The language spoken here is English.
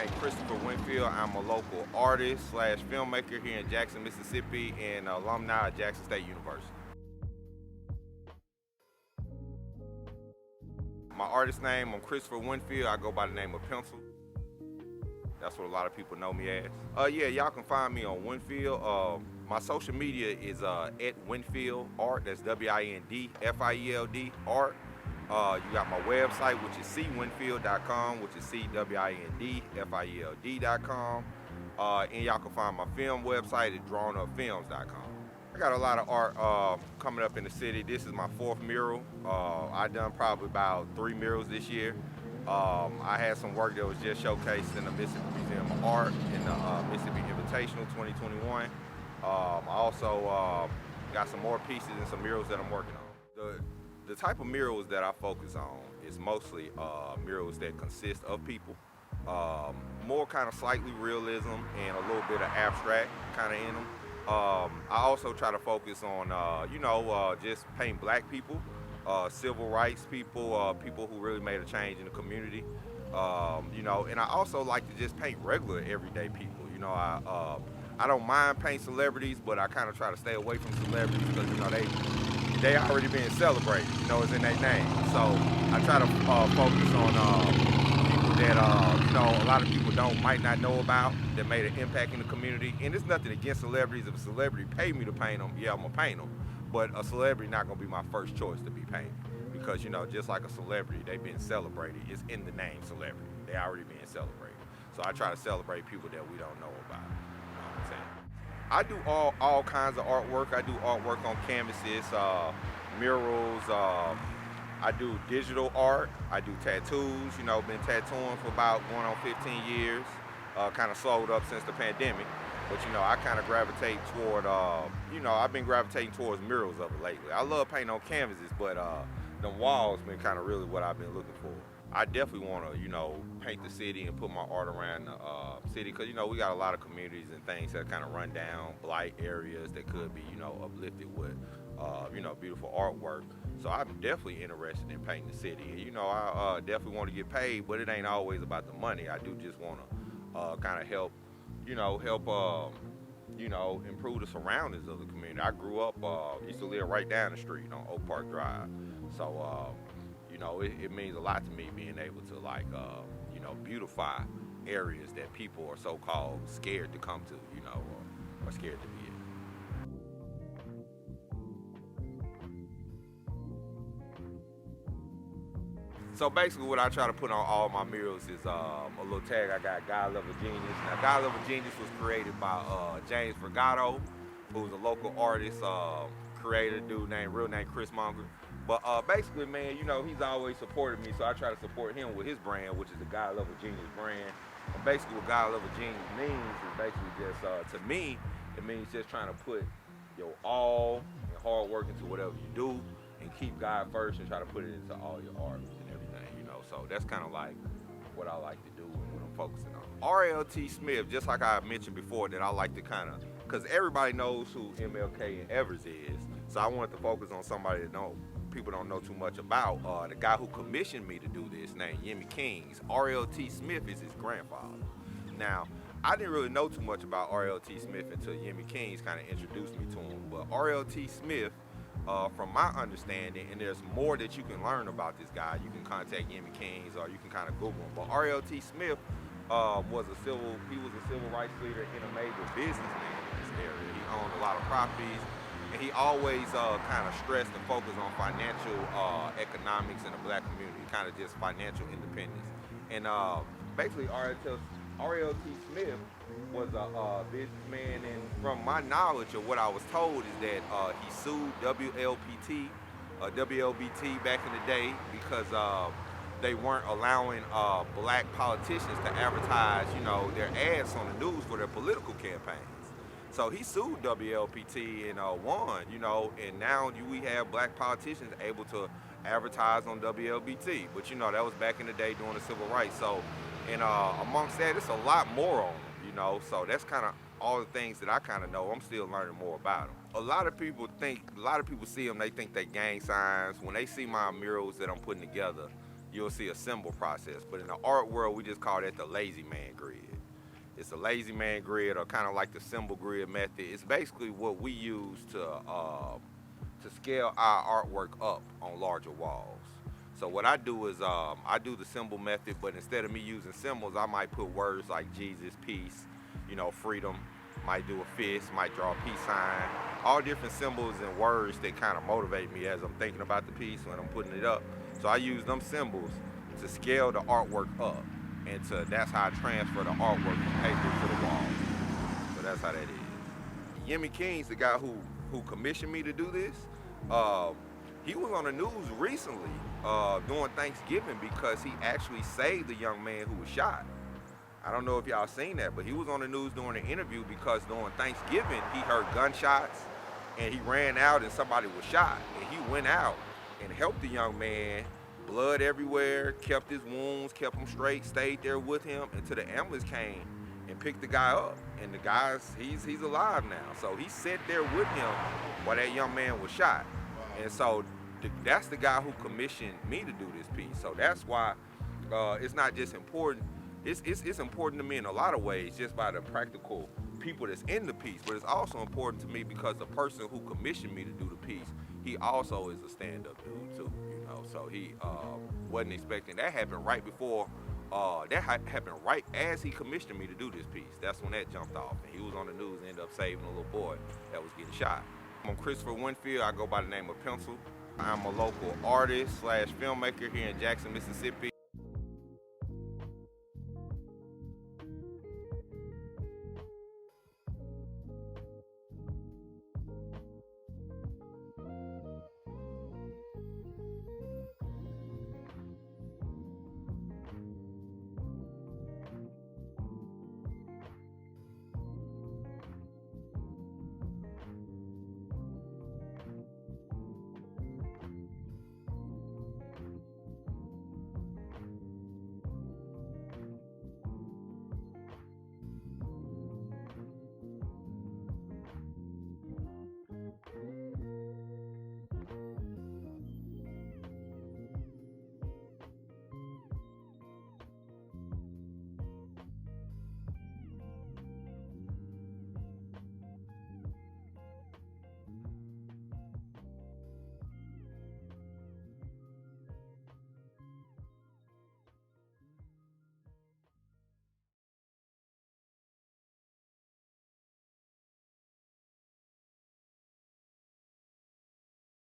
named Christopher Windfield. I'm a local artist slash filmmaker here in Jackson, Mississippi, and alumni at Jackson State University. My artist name, I'm Christopher Windfield. I go by the name of Pencil. That's what a lot of people know me as. Yeah, y'all can find me on Windfield. My social media is at Windfield Art. That's WINDFIELD Art. You got my website, which is cwinfield.com, which is CWINDFIELD.com. And y'all can find my film website at drawnupfilms.com. I got a lot of art coming up in the city. This is my 4th mural. I done probably about 3 murals this year. I had some work that was just showcased in the Mississippi Museum of Art in the Mississippi Invitational 2021. I also got some more pieces and some murals that I'm working on. The type of murals that I focus on is mostly murals that consist of people. More kind of slightly realism and a little bit of abstract kind of in them. I also try to focus on, just paint black people, civil rights people, people who really made a change in the community. And I also like to just paint regular everyday people. I don't mind painting celebrities, but I kind of try to stay away from celebrities because, they already being celebrated, it's in their name. So I try to focus on people that, a lot of people might not know about, that made an impact in the community. And it's nothing against celebrities. If a celebrity paid me to paint them, yeah, I'm gonna paint them. But a celebrity not gonna be my first choice to be painted. Because, just like a celebrity, they've been celebrated. It's in the name celebrity. They already being celebrated. So I try to celebrate people that we don't know about. You know what I'm saying? I do all kinds of artwork. I do artwork on canvases, murals. I do digital art. I do tattoos. Been tattooing for about going on 15 years. Kind of slowed up since the pandemic. But I kind of gravitate toward, I've been gravitating towards murals of it lately. I love painting on canvases, but the walls been kind of really what I've been looking for. I definitely want to, paint the city and put my art around the city because, we got a lot of communities and things that kind of run down, blight areas that could be, uplifted with, beautiful artwork. So I'm definitely interested in painting the city. I definitely want to get paid, but it ain't always about the money. I do just want to kind of help improve the surroundings of the community. I grew up, used to live right down the street on Oak Park Drive. So, it means a lot to me being able to beautify areas that people are so-called scared to come to, or scared to be in. So basically what I try to put on all my murals is a little tag. I got God Level Genius. Now God Level Genius was created by James Vergato, who's a local artist, creator, real name Chris Monger. But basically, man, he's always supported me, so I try to support him with his brand, which is the God Level Genius brand. And basically what God Level Genius means is basically just, to me, it means just trying to put your all and hard work into whatever you do and keep God first and try to put it into all your art and everything, So that's kind of like what I like to do and what I'm focusing on. RLT Smith, just like I mentioned before, that I like to kind of, because everybody knows who MLK and Evers is, so I wanted to focus on somebody that people don't know too much about. The guy who commissioned me to do this, named Yemi Kings. RLT Smith is his grandfather. Now, I didn't really know too much about RLT Smith until Yemi Kings kind of introduced me to him. But RLT Smith, from my understanding, and there's more that you can learn about this guy, you can contact Yemi Kings or you can kind of Google him. But RLT Smith was a civil rights leader and a major businessman in this area. He owned a lot of properties. And he always kind of stressed and focused on financial economics in the black community, kind of just financial independence. And basically, RLT Smith was a businessman, and from my knowledge of what I was told is that he sued WLBT back in the day because they weren't allowing black politicians to advertise, their ads on the news for their political campaigns. So he sued WLPT and won, and now we have black politicians able to advertise on WLBT. But that was back in the day during the civil rights. So, and amongst that, it's a lot more on them, So that's kind of all the things that I kind of know. I'm still learning more about them. A lot of people see them, they think they gang signs. When they see my murals that I'm putting together, you'll see a symbol process. But in the art world, we just call that the lazy man grid. It's a lazy man grid, or kind of like the symbol grid method. It's basically what we use to scale our artwork up on larger walls. So what I do is I do the symbol method, but instead of me using symbols, I might put words like Jesus, peace, freedom. Might do a fist, might draw a peace sign. All different symbols and words that kind of motivate me as I'm thinking about the piece when I'm putting it up. So I use them symbols to scale the artwork up, and that's how I transfer the artwork from paper to the wall. So that's how that is. Yemi King's the guy who commissioned me to do this. He was on the news recently during Thanksgiving because he actually saved the young man who was shot. I don't know if y'all seen that, but he was on the news during an interview because during Thanksgiving he heard gunshots and he ran out and somebody was shot. And he went out and helped the young man, blood everywhere, kept his wounds, kept him straight, stayed there with him until the ambulance came and picked the guy up. And the guy's, he's alive now. So he sat there with him while that young man was shot. And so that's the guy who commissioned me to do this piece. So that's why it's not just important. It's important to me in a lot of ways, just by the practical people that's in the piece, but it's also important to me because the person who commissioned me to do the piece, he also is a stand-up dude too, so he wasn't expecting. That happened right before, happened right as he commissioned me to do this piece. That's when that jumped off, and he was on the news and ended up saving a little boy that was getting shot. I'm Christopher Windfield. I go by the name of Pencil. I'm a local artist / filmmaker here in Jackson, Mississippi.